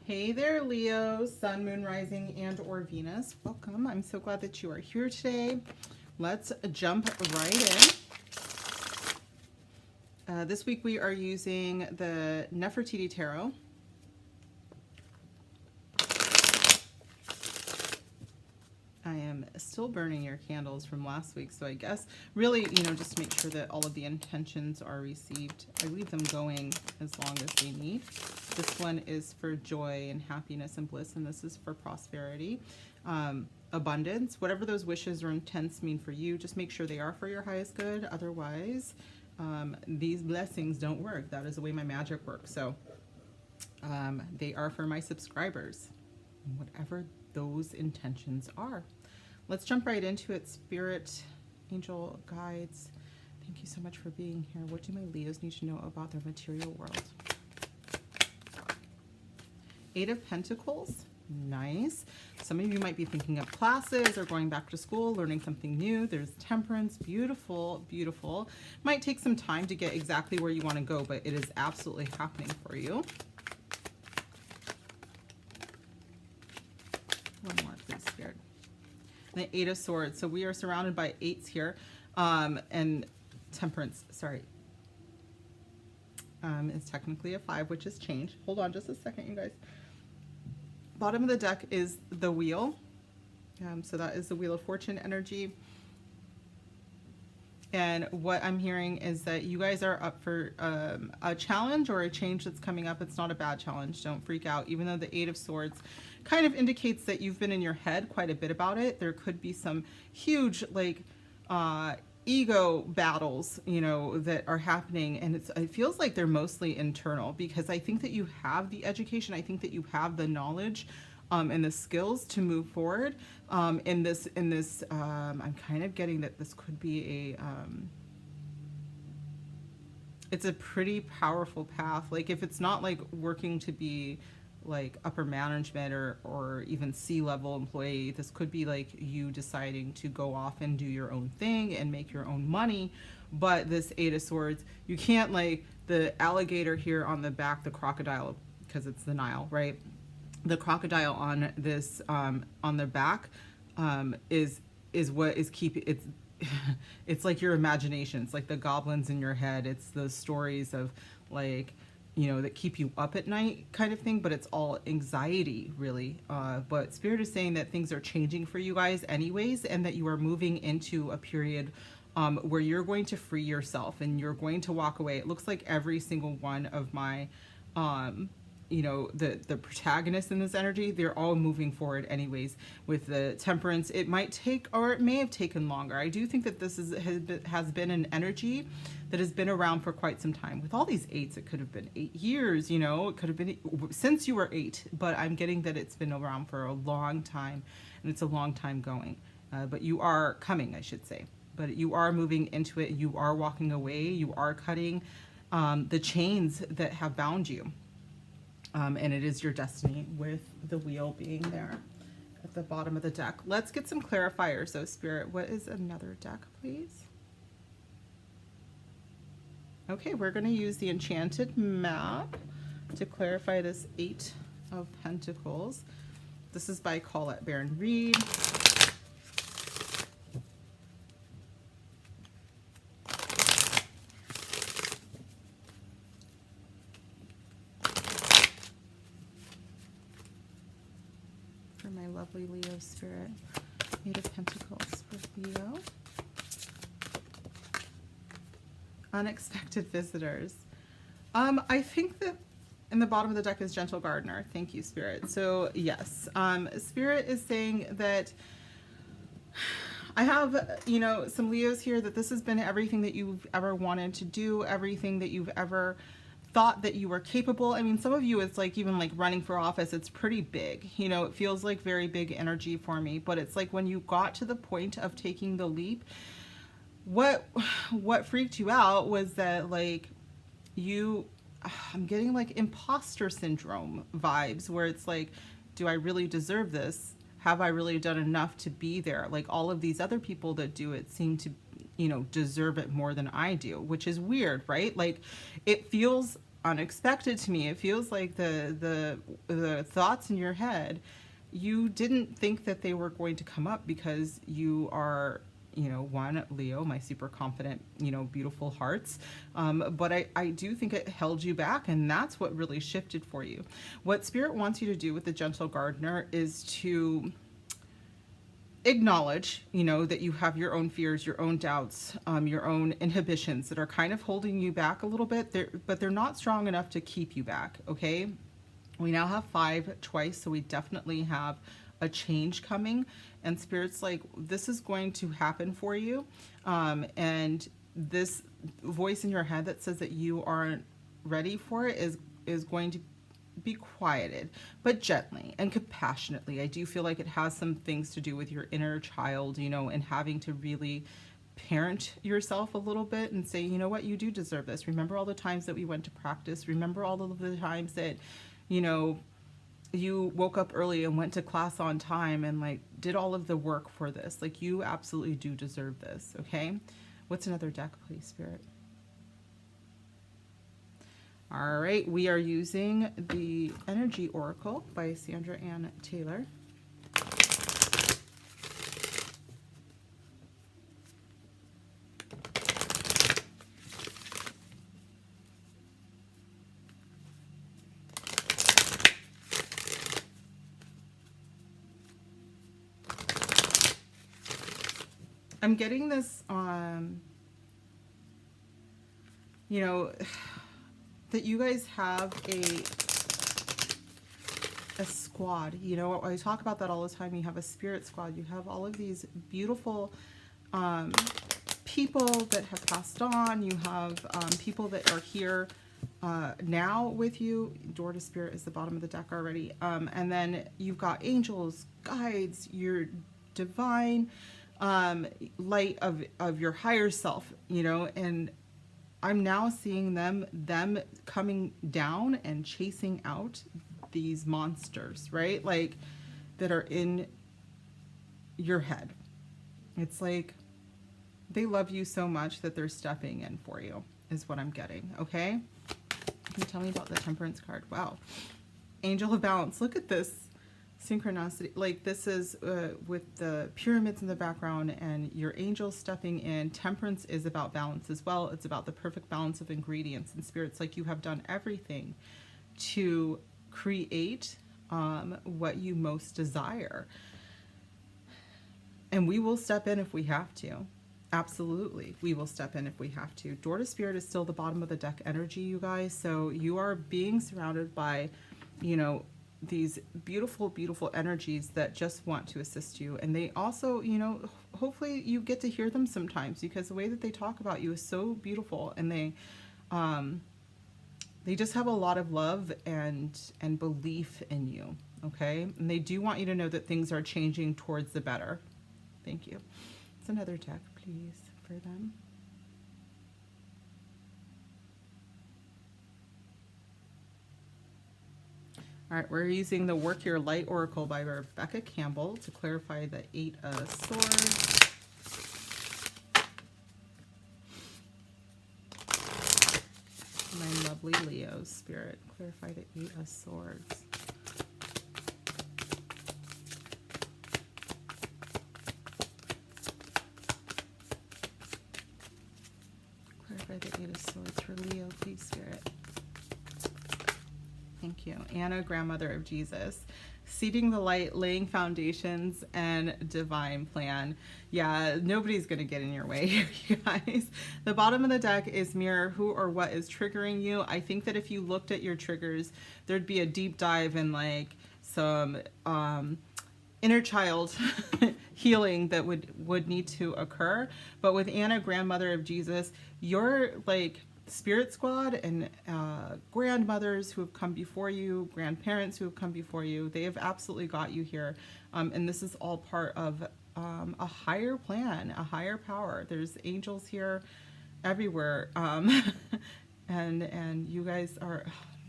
Hey there, Leo, Sun, Moon, Rising, and or Venus. Welcome. I'm so glad that you are here today. Let's jump right in. This week we are using the Nefertiti Tarot. I am still burning your candles from last week, so I guess really, just to make sure that all of the intentions are received, I leave them going as long as they need. This one is for joy and happiness and bliss, and this is for prosperity, abundance, whatever those wishes or intents mean for you. Just make sure they are for your highest good. Otherwise, these blessings don't work. That is the way my magic works. So they are for my subscribers, whatever those intentions are. Let's jump right into it. Spirit, angel, guides, thank you so much for being here. What do my Leos need to know about their material world? 8 of Pentacles. Nice. Some of you might be thinking of classes or going back to school, learning something new. There's Temperance. Beautiful, beautiful. Might take some time to get exactly where you want to go, but it is absolutely happening for you. One more, please, Spirit. And the 8 of Swords. So we are surrounded by 8s here. And Temperance, sorry. It's technically a 5, which has changed. Hold on just a second, you guys. Bottom of the deck is the Wheel. So that is the Wheel of Fortune energy. And what I'm hearing is that you guys are up for a challenge or a change that's coming up. It's not a bad challenge. Don't freak out. Even though the 8 of Swords kind of indicates that you've been in your head quite a bit about it. There could be some huge, like, ego battles, that are happening. And it feels like they're mostly internal, because I think that you have the education. I think that you have the knowledge and the skills to move forward in this I'm kind of getting that this could be it's a pretty powerful path. Like, if it's not like working to be like upper management or even C-level employee, this could be like you deciding to go off and do your own thing and make your own money. But this 8 of Swords, you can't, like, the alligator here on the back, the crocodile, because it's the Nile, right? The crocodile on this on the back is what is keeping it's it's like your imagination. It's like the goblins in your head. It's the stories of, like, that keep you up at night kind of thing, but it's all anxiety, really. But Spirit is saying that things are changing for you guys anyways, and that you are moving into a period where you're going to free yourself and you're going to walk away. It looks like every single one of my the protagonists in this energy, they're all moving forward anyways. With the Temperance, it might take, or it may have taken longer. I do think that this has been an energy that has been around for quite some time. With all these 8s, it could have been 8 years, it could have been since you were 8, but I'm getting that it's been around for a long time, and it's a long time going. But you are coming, I should say. But you are moving into it. You are walking away. You are cutting the chains that have bound you. And it is your destiny, with the Wheel being there at the bottom of the deck. Let's get some clarifiers, though, Spirit. What is another deck, please? Okay, we're going to use the Enchanted Map to clarify this 8 of Pentacles. This is by Colette Baron Reed. My lovely Leo Spirit. 8 of Pentacles for Leo. Unexpected visitors. I think that in the bottom of the deck is Gentle Gardener. Thank you, Spirit. So yes, Spirit is saying that I have, some Leos here, that this has been everything that you've ever wanted to do, everything that you've ever thought that you were capable. I mean, some of you, it's like even like running for office, it's pretty big. It feels like very big energy for me, but it's like when you got to the point of taking the leap, what freaked you out was that, like, I'm getting like imposter syndrome vibes, where it's like, do I really deserve this? Have I really done enough to be there? Like, all of these other people that do it seem to deserve it more than I do, which is weird, right? Like, it feels unexpected to me. It feels like the thoughts in your head, you didn't think that they were going to come up because you are, one, Leo, my super confident, beautiful hearts. But I do think it held you back, and that's what really shifted for you. What Spirit wants you to do with the Gentle Gardener is to acknowledge, that you have your own fears, your own doubts, your own inhibitions that are kind of holding you back a little bit, but they're not strong enough to keep you back, okay? We now have 5 twice, so we definitely have a change coming, and Spirit's like, this is going to happen for you, and this voice in your head that says that you aren't ready for it is going to be quieted, but gently and compassionately. I do feel like it has some things to do with your inner child, and having to really parent yourself a little bit and say, you know what, you do deserve this. Remember all the times that we went to practice. Remember all of the times that, you woke up early and went to class on time and like did all of the work for this. Like, you absolutely do deserve this, okay? What's another deck, please, Spirit? All right, we are using the Energy Oracle by Sandra Ann Taylor. I'm getting this, that you guys have a squad. I talk about that all the time. You have a spirit squad. You have all of these beautiful people that have passed on. You have people that are here now with you. Door to Spirit is the bottom of the deck already. And then you've got angels, guides, your divine light of your higher self, and I'm now seeing them coming down and chasing out these monsters, right? Like, that are in your head. It's like they love you so much that they're stepping in for you, is what I'm getting, okay? Can you tell me about the Temperance card? Wow. Angel of Balance. Look at this synchronicity. Like, this is with the pyramids in the background and your angel stepping in. Temperance is about balance as well. It's about the perfect balance of ingredients, and Spirit's like, you have done everything to create what you most desire, and we will step in if we have to. Absolutely, we will step in if we have to. Door to Spirit is still the bottom of the deck energy, you guys, so you are being surrounded by, these beautiful, beautiful energies that just want to assist you. And they also, hopefully you get to hear them sometimes, because the way that they talk about you is so beautiful, and they just have a lot of love and belief in you, okay? And they do want you to know that things are changing towards the better. Thank you. It's another deck, please, for them. All right, we're using the Work Your Light Oracle by Rebecca Campbell to clarify the 8 of Swords. My lovely Leo Spirit, clarify the 8 of Swords. Clarify the 8 of Swords for Leo, please, Spirit. Thank you. Anna, grandmother of Jesus. Seeding the light, laying foundations, and divine plan. Yeah, nobody's going to get in your way here, you guys. The bottom of the deck is mirror who or what is triggering you. I think that if you looked at your triggers, there'd be a deep dive in like some inner child healing that would need to occur. But with Anna, grandmother of Jesus, you're like spirit squad and grandmothers who have come before you, grandparents who have come before you, they have absolutely got you here. And this is all part of a higher plan, a higher power. There's angels here everywhere. And you guys are,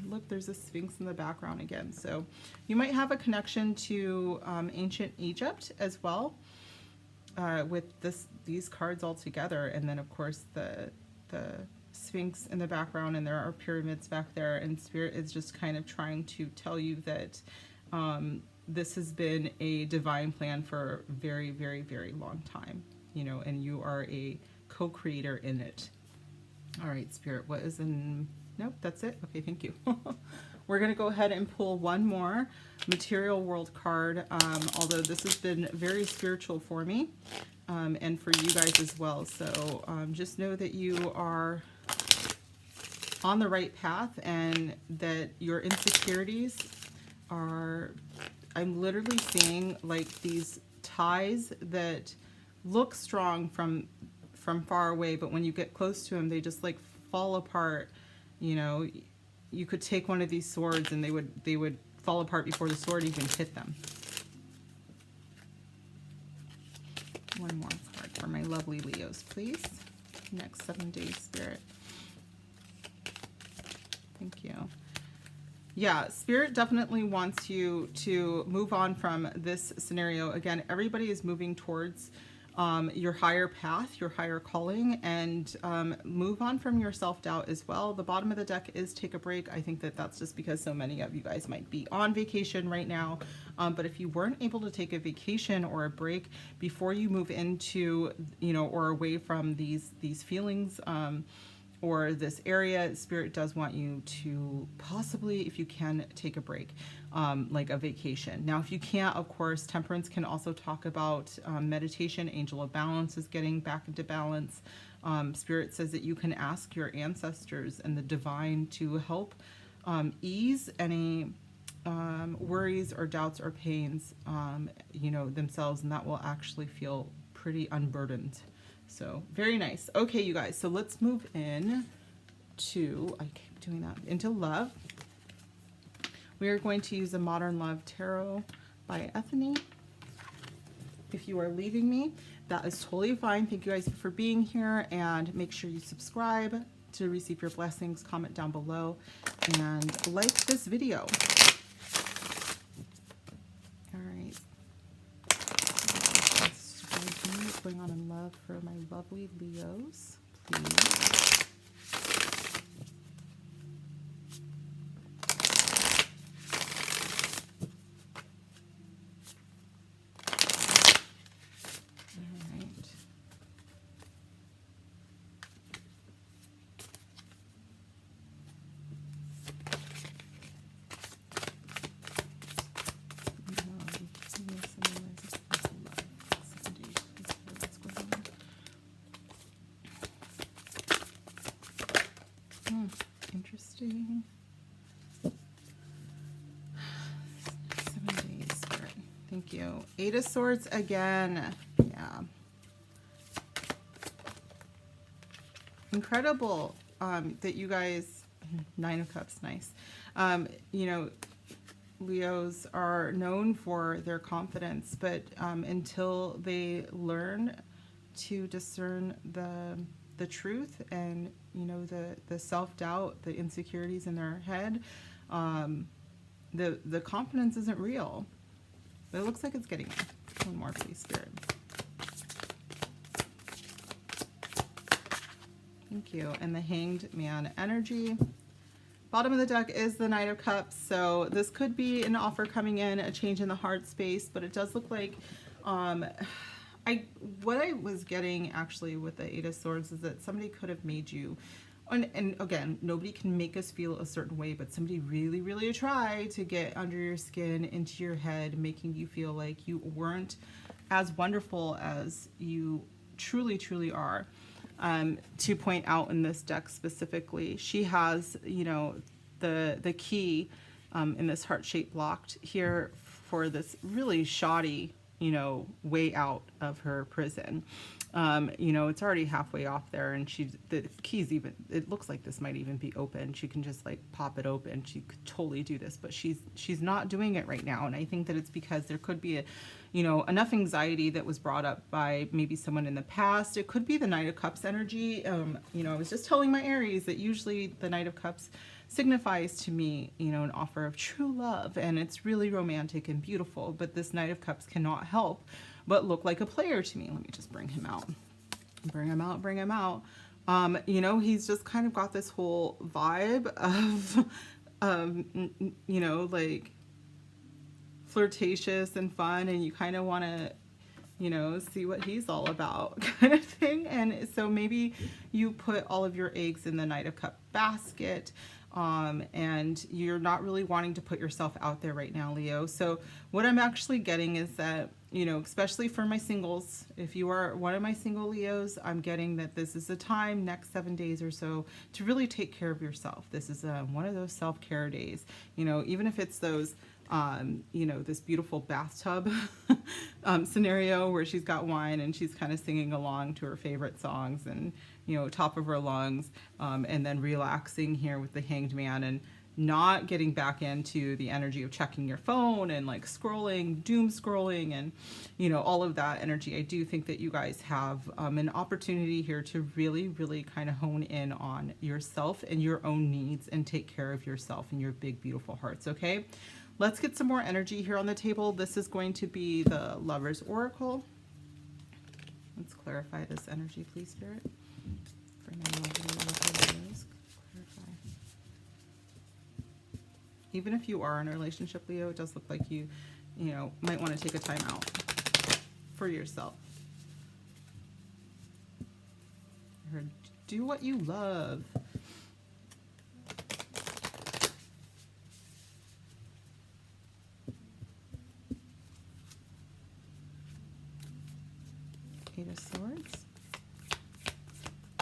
look, there's a Sphinx in the background again. So you might have a connection to ancient Egypt as well. with these cards all together, and then of course the Sphinx in the background, and there are pyramids back there, and Spirit is just kind of trying to tell you that this has been a divine plan for a very, very, very long time, you know, and you are a co-creator in it. All right, Spirit, what is in... Nope, that's it. Okay, thank you. We're going to go ahead and pull one more material world card, although this has been very spiritual for me, and for you guys as well. So just know that you are on the right path, and that your insecurities are... I'm literally seeing like these ties that look strong from far away, but when you get close to them, they just like fall apart. You know, you could take one of these swords and they would fall apart before the sword even hit them. One more card for my lovely Leos, please. Next 7 days, Spirit. Thank you. Yeah, Spirit definitely wants you to move on from this scenario. Again, everybody is moving towards your higher path, your higher calling, and move on from your self-doubt as well. The bottom of the deck is take a break. I think that that's just because so many of you guys might be on vacation right now. But if you weren't able to take a vacation or a break before you move into, you know, or away from these feelings, or this area, Spirit does want you to possibly, if you can, take a break, like a vacation. Now, if you can't, of course, Temperance can also talk about meditation. Angel of Balance is getting back into balance. Spirit says that you can ask your ancestors and the divine to help ease any worries or doubts or pains, you know, themselves, and that will actually feel pretty unburdened. So very nice. Okay, you guys, so let's move in to, I keep doing that, into love. We are going to use a Modern Love Tarot by Ethany. If you are leaving me, that is totally fine. Thank you guys for being here, and make sure you subscribe to receive your blessings. Comment down below and like this video. All right. What's going on in love for my lovely Leos, please? Interesting. 7 days, Spirit. Thank you. 8 of Swords again. Yeah. Incredible that you guys... 9 of Cups, nice. You know, Leos are known for their confidence, but until they learn to discern the truth and, you know, the self-doubt, the insecurities in their head, the confidence isn't real. But it looks like it's getting there. One more, please, Spirit. Thank you. And the Hanged Man energy. Bottom of the deck is the Knight of Cups. So this could be an offer coming in, a change in the heart space, but it does look like what I was getting actually with the 8 of Swords is that somebody could have made you, and again, nobody can make us feel a certain way, but somebody really, really tried to get under your skin, into your head, making you feel like you weren't as wonderful as you truly, truly are. To point out in this deck specifically, she has, you know, the key in this heart shape blocked here for this really shoddy, you know, way out of her prison. You know, it's already halfway off there, and the key's even, it looks like this might even be open. She can just like pop it open. She could totally do this, but she's not doing it right now. And I think that it's because there could be you know, enough anxiety that was brought up by maybe someone in the past. It could be the Knight of Cups energy. You know, I was just telling my Aries that usually the Knight of Cups signifies to me, you know, an offer of true love, and it's really romantic and beautiful, but this Knight of Cups cannot help but look like a player to me. Let me just bring him out. Bring him out, bring him out. You know, he's just kind of got this whole vibe of, you know, like flirtatious and fun, and you kind of want to, you know, see what he's all about kind of thing. And so maybe you put all of your eggs in the Knight of Cups basket, and you're not really wanting to put yourself out there right now, Leo. So what I'm actually getting is that, you know, especially for my singles, if you are one of my single Leos, I'm getting that this is a time, next 7 days or so, to really take care of yourself. This is one of those self-care days, you know, even if it's those, you know, this beautiful bathtub scenario where she's got wine and she's kind of singing along to her favorite songs and, you know, top of her lungs, and then relaxing here with the Hanged Man and not getting back into the energy of checking your phone and like scrolling, doom scrolling, and, you know, all of that energy. I do think that you guys have an opportunity here to really, really kind of hone in on yourself and your own needs and take care of yourself and your big, beautiful hearts, okay? Let's get some more energy here on the table. This is going to be the Lover's Oracle. Let's clarify this energy, please, Spirit. For my lovely Leos, clarify. Even if you are in a relationship, Leo, it does look like you know, might want to take a time out for yourself. Or do what you love. Eight of Swords.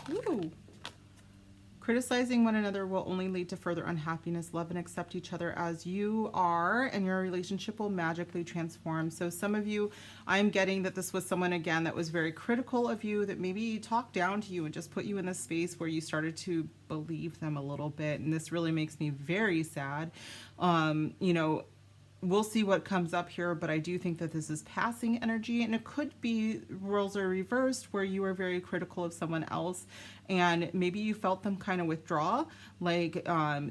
Ooh. Criticizing one another will only lead to further unhappiness. Love and accept each other as you are, and your relationship will magically transform. So some of you, I'm getting that this was someone, again, that was very critical of you, that maybe talked down to you and just put you in this space where you started to believe them a little bit. And this really makes me very sad. You know, we'll see what comes up here, but I do think that this is passing energy, and it could be roles are reversed where you are very critical of someone else and maybe you felt them kind of withdraw, like,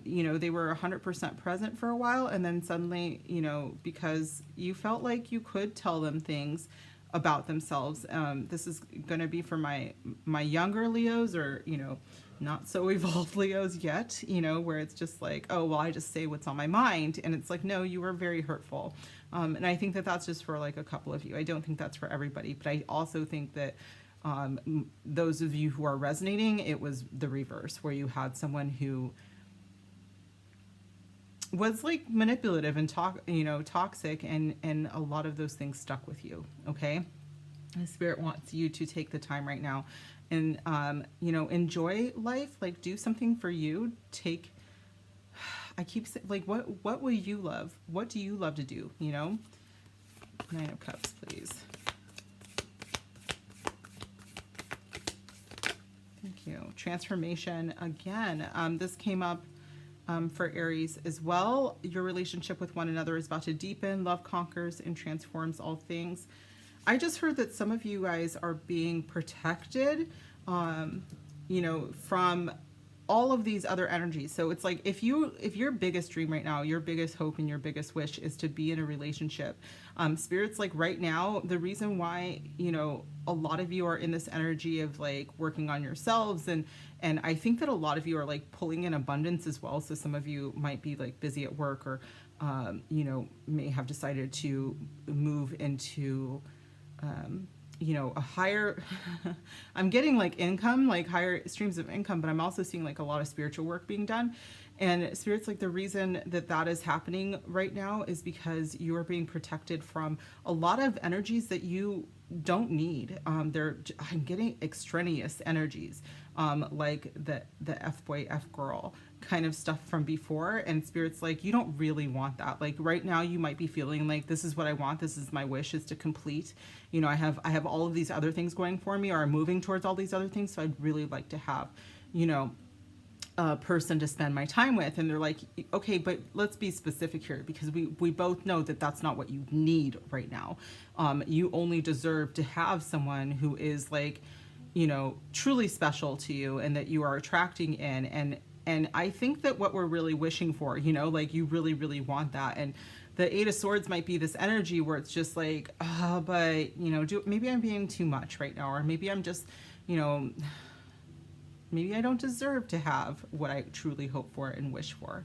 you know, they were 100% present for a while, and then suddenly, you know, because you felt like you could tell them things about themselves. This is going to be for my younger Leos, or, you know, not so evolved Leos yet, you know, where it's just like, oh, well, I just say what's on my mind. And it's like, no, you were very hurtful. And I think that that's just for like a couple of you. I don't think that's for everybody, but I also think that those of you who are resonating, it was the reverse, where you had someone who was like manipulative and toxic, and a lot of those things stuck with you. Okay. The Spirit wants you to take the time right now and, you know, enjoy life, like do something for you. I keep saying, like, what will you love? What do you love to do? You know, Nine of Cups, please. Thank you. Transformation again. This came up for Aries as well. Your relationship with one another is about to deepen. Love conquers and transforms all things. I just heard that some of you guys are being protected, you know, from all of these other energies. So it's like, if your biggest dream right now, your biggest hope and your biggest wish is to be in a relationship, Spirit's like, right now, the reason why, you know, a lot of you are in this energy of like working on yourselves, and I think that a lot of you are like pulling in abundance as well. So some of you might be like busy at work, or you know, may have decided to move into you know, a higher I'm getting like income, like higher streams of income, but I'm also seeing like a lot of spiritual work being done. And Spirit's like, the reason that is happening right now is because you are being protected from a lot of energies that you don't need. I'm getting extraneous energies, like the F-boy, F-girl kind of stuff from before. And Spirit's like, you don't really want that. Like right now you might be feeling like, this is what I want, this is my wish, is to complete, you know, I have all of these other things going for me, or I'm moving towards all these other things, so I'd really like to have, you know, a person to spend my time with. And they're like, okay, but let's be specific here, because we both know that that's not what you need right now. You only deserve to have someone who is like, you know, truly special to you, and that you are attracting in, and And I think that what we're really wishing for, you know, like you really, really want that. And the Eight of Swords might be this energy where it's just like, but, you know, maybe I'm being too much right now, or maybe I'm just, you know, maybe I don't deserve to have what I truly hope for and wish for.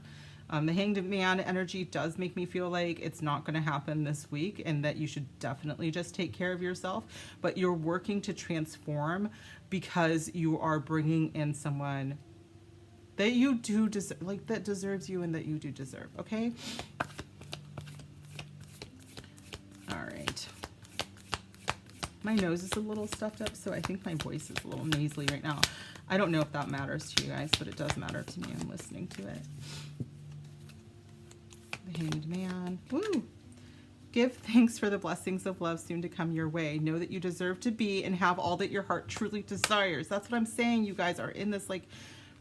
The Hanged Man energy does make me feel like it's not going to happen this week, and that you should definitely just take care of yourself. But you're working to transform because you are bringing in someone that you do deserve, like that deserves you and that you do deserve. Okay. All right. My nose is a little stuffed up, so I think my voice is a little nasally right now. I don't know if that matters to you guys, but it does matter to me. I'm listening to it. The Hanged Man. Woo! Give thanks for the blessings of love soon to come your way. Know that you deserve to be and have all that your heart truly desires. That's what I'm saying. You guys are in this like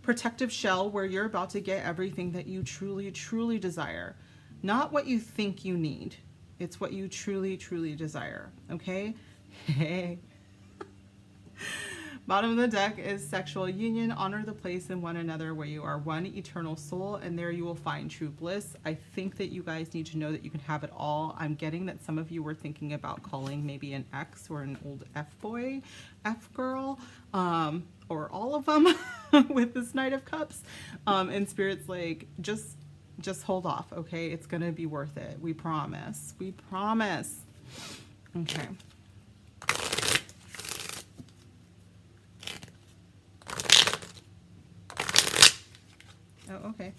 protective shell where you're about to get everything that you truly, truly desire. Not what you think you need. It's what you truly, truly desire. Okay? Hey. Bottom of the deck is sexual union. Honor the place in one another where you are one eternal soul, and there you will find true bliss. I think that you guys need to know that you can have it all. I'm getting that some of you were thinking about calling maybe an ex or an old F-boy, F-girl, or all of them with this Knight of Cups. And Spirit's like, just hold off, okay? It's going to be worth it. We promise. We promise. Okay. Oh, okay.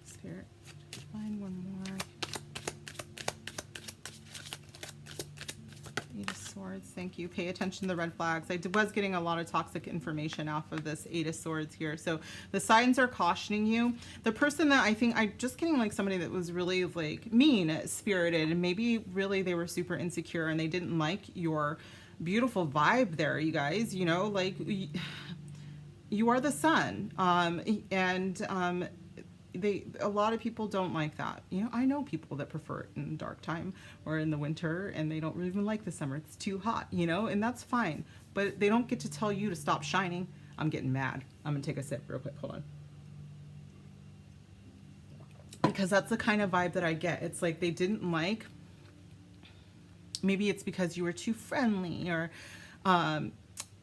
Spirit, find one more. Eight of Swords, thank you. Pay attention to the red flags. I was getting a lot of toxic information off of this Eight of Swords here. So the signs are cautioning you. The person that I'm just getting like somebody that was really like mean-spirited, and maybe really they were super insecure and they didn't like your beautiful vibe there, you guys. You know, like you are the sun, a lot of people don't like that. You know, I know people that prefer it in the dark time or in the winter, and they don't even like the summer. It's too hot, you know, and that's fine. But they don't get to tell you to stop shining. I'm getting mad. I'm gonna take a sip real quick. Hold on. Because that's the kind of vibe that I get. It's like they didn't like. Maybe it's because you were too friendly, or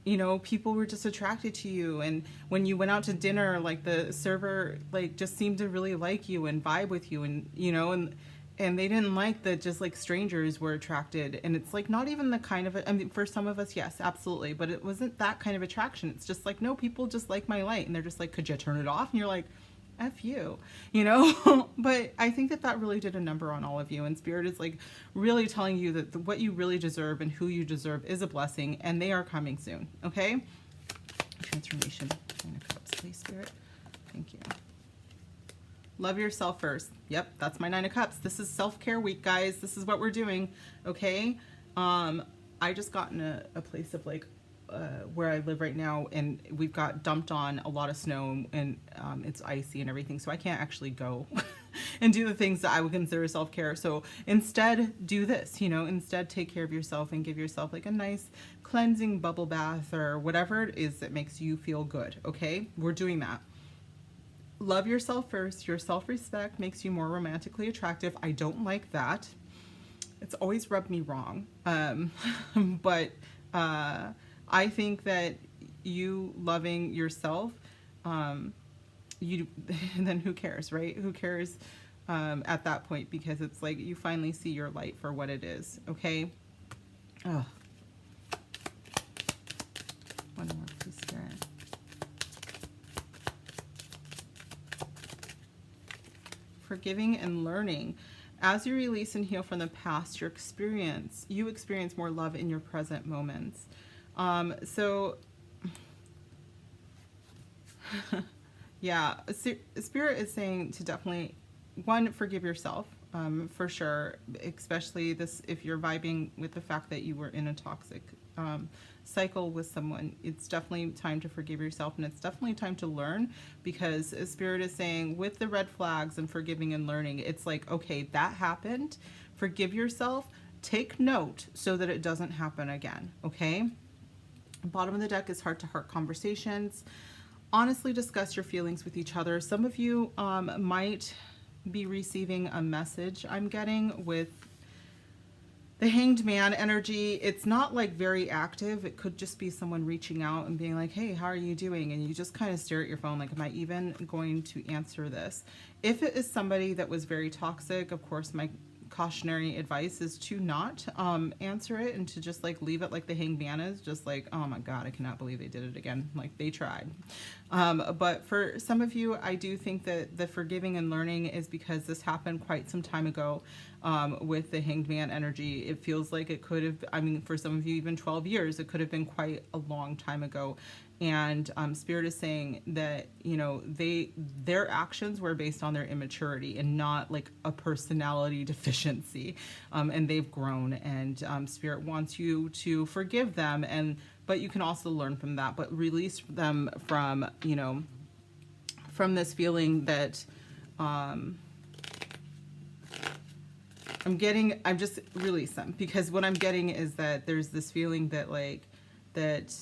you know, people were just attracted to you, and when you went out to dinner, like the server like just seemed to really like you and vibe with you, and you know, and they didn't like that just like strangers were attracted. And it's like not even the kind of, I mean, for some of us, yes, absolutely, but it wasn't that kind of attraction. It's just like, no, people just like my light, and they're just like, could you turn it off? And you're like, F you, you know. But I think that really did a number on all of you, and Spirit is like really telling you that what you really deserve and who you deserve is a blessing, and they are coming soon. Okay. Transformation. Nine of Cups, please, Spirit. Thank you. Love yourself first. Yep, that's my Nine of Cups. This is self-care week, guys. This is what we're doing. Okay. I just got in a place of like where I live right now, and we've got dumped on a lot of snow, and it's icy and everything, so I can't actually go and do the things that I would consider self-care. So instead, do this, you know, instead take care of yourself and give yourself like a nice cleansing bubble bath or whatever it is that makes you feel good. Okay, we're doing that. Love yourself first. Your self-respect makes you more romantically attractive. I don't like that. It's always rubbed me wrong. But I think that you loving yourself, then who cares, right? Who cares at that point? Because it's like you finally see your light for what it is. Okay. Oh. One more, please, Spirit. Forgiving and learning. As you release and heal from the past, you experience more love in your present moments. So yeah, Spirit is saying to definitely, one, forgive yourself, for sure, especially if you're vibing with the fact that you were in a toxic cycle with someone. It's definitely time to forgive yourself, and it's definitely time to learn, because Spirit is saying with the red flags and forgiving and learning, it's like, okay, that happened. Forgive yourself. Take note so that it doesn't happen again. Okay. Bottom of the deck is heart-to-heart conversations. honestly discuss your feelings with each other. Some of you might be receiving a message I'm getting with the Hanged Man energy. It's not like very active. It could just be someone reaching out and being like, hey, how are you doing? And you just kind of stare at your phone like, am I even going to answer this? If it is somebody that was very toxic, of course, my cautionary advice is to not answer it and to just like leave it like the Hanged Man is, just like, oh my God, I cannot believe they did it again. Like they tried. But for some of you, I do think that the forgiving and learning is because this happened quite some time ago. With the Hanged Man energy, it feels like it could have, I mean, for some of you, even 12 years, it could have been quite a long time ago. And Spirit is saying that, you know, their actions were based on their immaturity and not like a personality deficiency. And they've grown, and Spirit wants you to forgive them, but you can also learn from that, but release them from, you know, from this feeling that I'm just release them, because what I'm getting is that there's this feeling that like that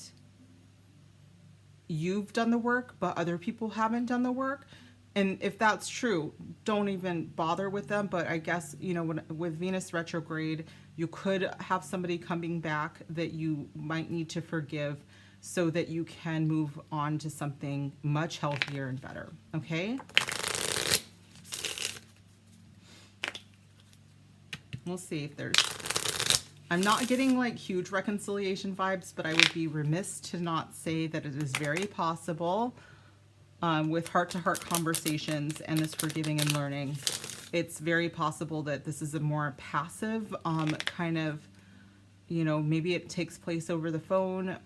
you've done the work, but other people haven't done the work. And if that's true, don't even bother with them. But I guess, you know, with Venus retrograde, you could have somebody coming back that you might need to forgive so that you can move on to something much healthier and better. Okay? We'll see if there's... I'm not getting like huge reconciliation vibes, but I would be remiss to not say that it is very possible with heart-to-heart conversations and this forgiving and learning. It's very possible that this is a more passive kind of, you know, maybe it takes place over the phone.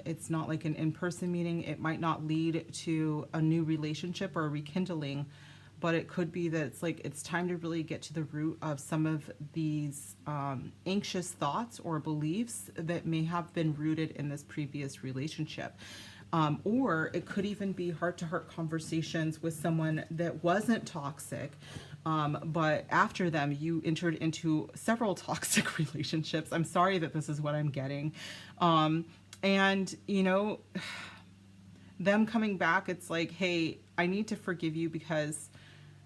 It's not like an in-person meeting. It might not lead to a new relationship or a rekindling, but it could be that it's like it's time to really get to the root of some of these anxious thoughts or beliefs that may have been rooted in this previous relationship. Or it could even be heart-to-heart conversations with someone that wasn't toxic, but after them, you entered into several toxic relationships. I'm sorry that this is what I'm getting. And, you know, them coming back, it's like, hey, I need to forgive you because...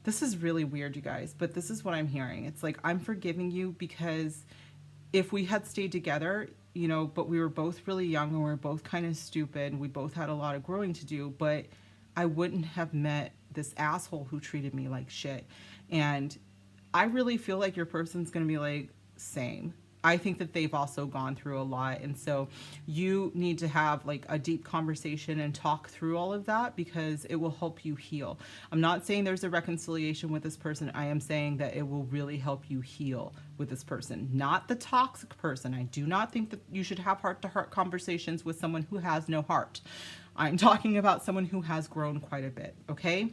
This is really weird, you guys, but this is what I'm hearing. It's like, I'm forgiving you because if we had stayed together, you know, but we were both really young and we were both kind of stupid and we both had a lot of growing to do, but I wouldn't have met this asshole who treated me like shit. And I really feel like your person's going to be like, same. I think that they've also gone through a lot. And so you need to have like a deep conversation and talk through all of that because it will help you heal. I'm not saying there's a reconciliation with this person. I am saying that it will really help you heal with this person, not the toxic person. I do not think that you should have heart-to-heart conversations with someone who has no heart. I'm talking about someone who has grown quite a bit, okay?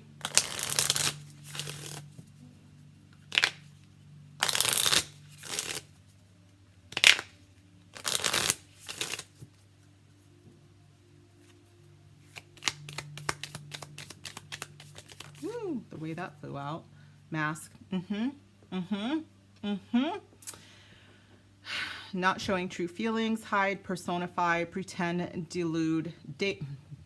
The way that flew out. Mask. Not showing true feelings, hide, personify, pretend, delude,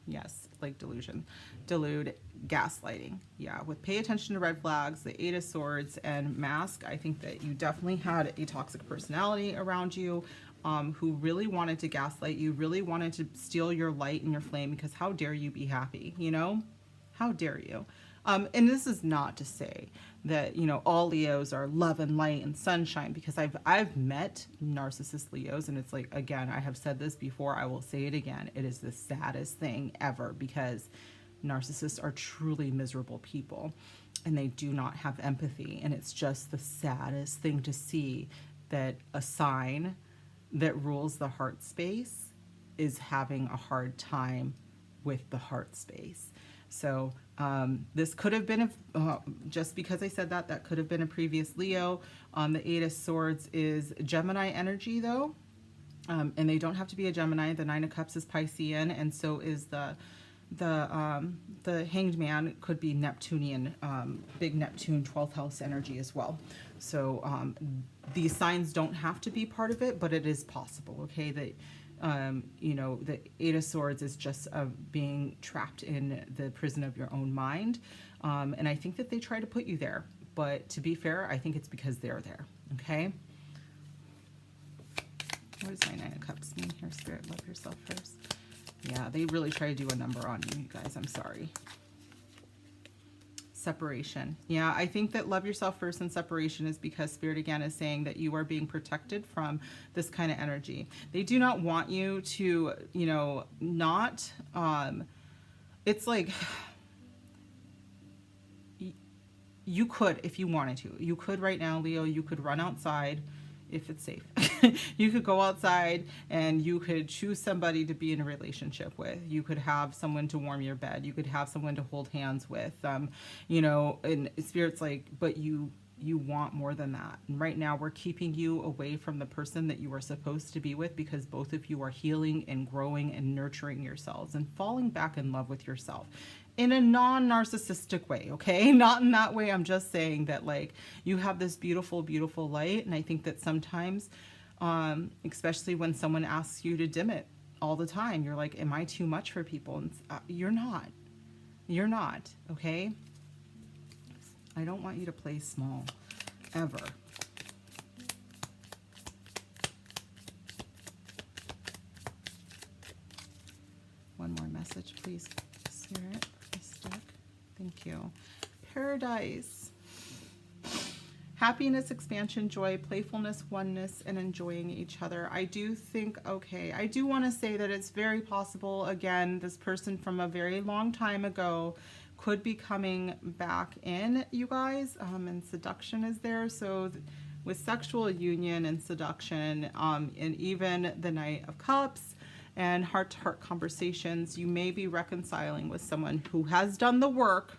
yes, like delusion, delude, gaslighting. Yeah, with pay attention to red flags, the Eight of Swords, and mask, I think that you definitely had a toxic personality around you who really wanted to gaslight you, really wanted to steal your light and your flame, because how dare you be happy, you know? How dare you? And this is not to say that, you know, all Leos are love and light and sunshine, because I've met narcissist Leos, and it's like, again, I have said this before, I will say it again. It is the saddest thing ever, because narcissists are truly miserable people and they do not have empathy. And it's just the saddest thing to see that a sign that rules the heart space is having a hard time with the heart space. So this could have been, just because I said that, that could have been a previous Leo. The Eight of Swords is Gemini energy though. And they don't have to be a Gemini. The Nine of Cups is Piscean, and so is the Hanged Man could be Neptunian, big Neptune 12th house energy as well. So these signs don't have to be part of it, but it is possible, okay, that You know, the Eight of Swords is just being trapped in the prison of your own mind. And I think that they try to put you there. But to be fair, I think it's because they're there. Okay? What does my Nine of Cups mean here, Spirit? Love yourself first. Yeah, they really try to do a number on you, you guys. I'm sorry. Separation. Yeah, I think that love yourself first and separation is because Spirit again is saying that you are being protected from this kind of energy. They do not want you to, you know, not, it's like, you could, if you wanted to, you could right now, Leo, you could run outside if it's safe. You could go outside and you could choose somebody to be in a relationship with. You could have someone to warm your bed. You could have someone to hold hands with. You know, and Spirit's like, but you want more than that. And right now we're keeping you away from the person that you are supposed to be with because both of you are healing and growing and nurturing yourselves and falling back in love with yourself in a non-narcissistic way, okay? Not in that way. I'm just saying that, like, you have this beautiful, beautiful light, and I think that sometimes, especially when someone asks you to dim it all the time, you're like, am I too much for people? And you're not. You're not, okay? I don't want you to play small, ever. One more message, please, Spirit. Thank you. Paradise. Happiness, expansion, joy, playfulness, oneness, and enjoying each other. I do think, okay, I do want to say that it's very possible, again, this person from a very long time ago could be coming back in, you guys, and seduction is there. So with sexual union and seduction, and even the Knight of Cups, and heart-to-heart conversations, you may be reconciling with someone who has done the work,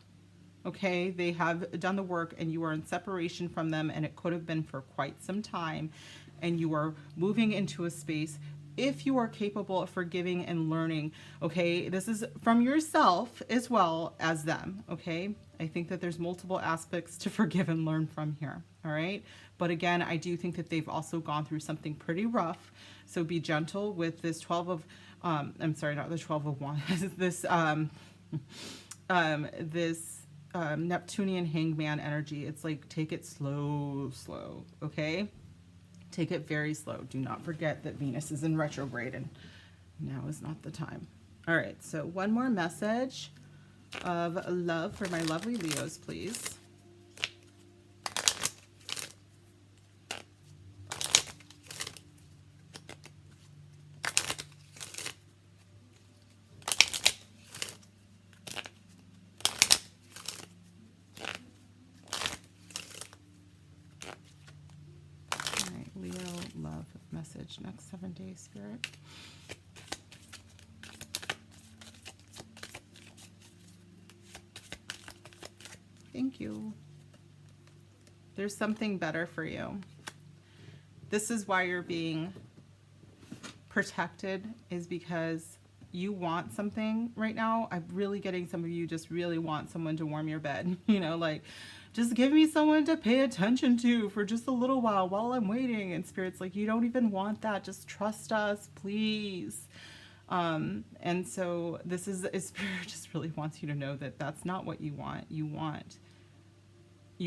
okay? They have done the work and you are in separation from them, and it could have been for quite some time, and you are moving into a space, if you are capable of forgiving and learning, okay? This is from yourself as well as them, okay? I think that there's multiple aspects to forgive and learn from here, all right? But again, I do think that they've also gone through something pretty rough. So be gentle with this 12 of, I'm sorry, not the 12 of Wands, this, this Neptunian hangman energy. It's like, take it slow, slow, okay? Take it very slow. Do not forget that Venus is in retrograde and now is not the time. All right, so one more message of love for my lovely Leos, please. Message next 7 days, Spirit. Thank you. There's something better for you. This is why you're being protected, is because you want something right now. I'm really getting some of you just really want someone to warm your bed. You know, like, just give me someone to pay attention to for just a little while I'm waiting. And Spirit's like, you don't even want that. Just trust us, please. And so this is, Spirit just really wants you to know that that's not what you want. You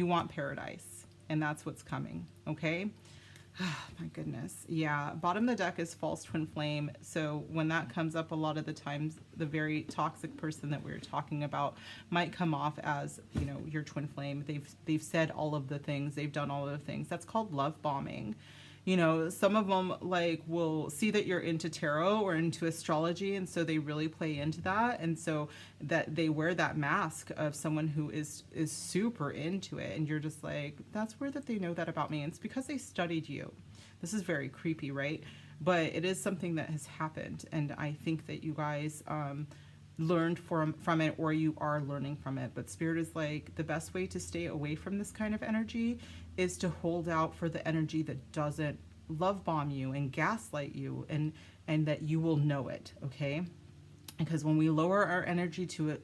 want paradise, and that's what's coming. Okay. Oh, my goodness. Yeah. Bottom of the deck is false twin flame. So when that comes up, a lot of the times the very toxic person that we were talking about might come off as, you know, your twin flame. They've said all of the things. They've done all of the things. That's called love bombing. You know, some of them like will see that you're into tarot or into astrology, and so they really play into that, and so that they wear that mask of someone who is super into it, and you're just like, that's weird that they know that about me. And it's because they studied you. This is very creepy, right? But it is something that has happened, and I think that you guys learned from it, or you are learning from it. But Spirit is like, the best way to stay away from this kind of energy is to hold out for the energy that doesn't love bomb you and gaslight you, and that you will know it, okay? Because when we lower our energy to it,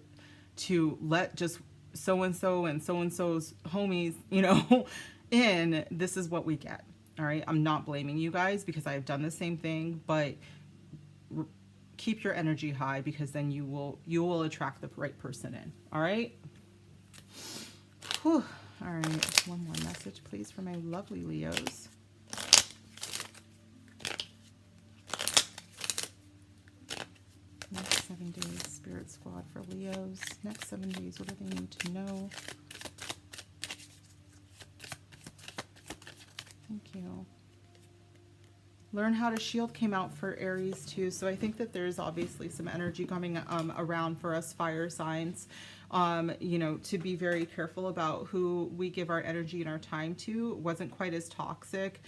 to let just so-and-so and so-and-so's homies, you know, this is what we get. All right, I'm not blaming you guys because I've done the same thing, but keep your energy high, because then you will attract the right person in. All right. Whew. All right. One more message, please, for my lovely Leos. Next 7 days, Spirit Squad for Leos. Next 7 days, what do they need to know? Thank you. Learn how to shield came out for Aries too. So I think that there's obviously some energy coming around for us fire signs. You know, to be very careful about who we give our energy and our time to. It wasn't quite as toxic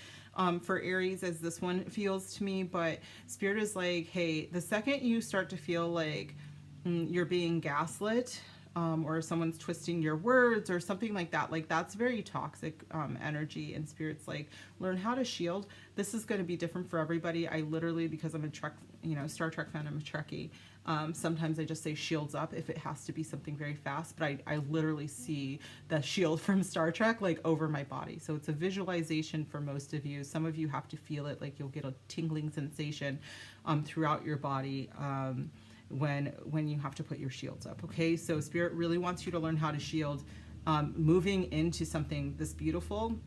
for Aries as this one feels to me, but Spirit is like, hey, the second you start to feel like you're being gaslit, or someone's twisting your words or something like that, like that's very toxic energy, and Spirit's like, learn how to shield. This is going to be different for everybody. I literally, because I'm a Trek, you know, Star Trek fan, I'm a Trekkie, sometimes I just say shields up if it has to be something very fast, but I literally see the shield from Star Trek like over my body. So it's a visualization for most of you. Some of you have to feel it, like you'll get a tingling sensation throughout your body when you have to put your shields up. Okay, so Spirit really wants you to learn how to shield, moving into something this beautiful,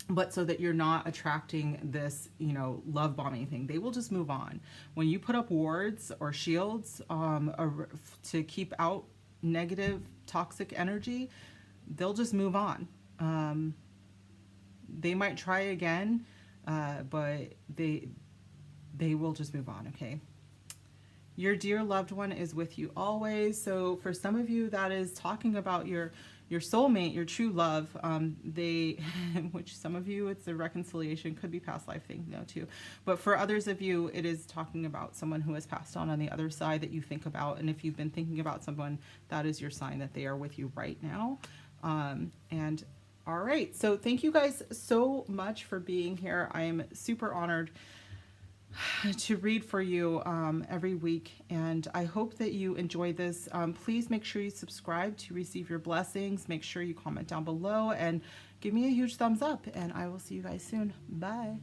but so that you're not attracting this, you know, love bombing thing. They will just move on. When you put up wards or shields to keep out negative, toxic energy, they'll just move on. They might try again, but they will just move on. Okay. Your dear loved one is with you always. So for some of you, that is talking about your soulmate, your true love. Which some of you, it's a reconciliation, could be past life thing, no, too. But for others of you, it is talking about someone who has passed on the other side that you think about. And if you've been thinking about someone, that is your sign that they are with you right now. And all right, so thank you guys so much for being here. I am super honored to read for you every week, and I hope that you enjoy this. Please make sure you subscribe to receive your blessings. Make sure you comment down below and give me a huge thumbs up, and I will see you guys soon. Bye.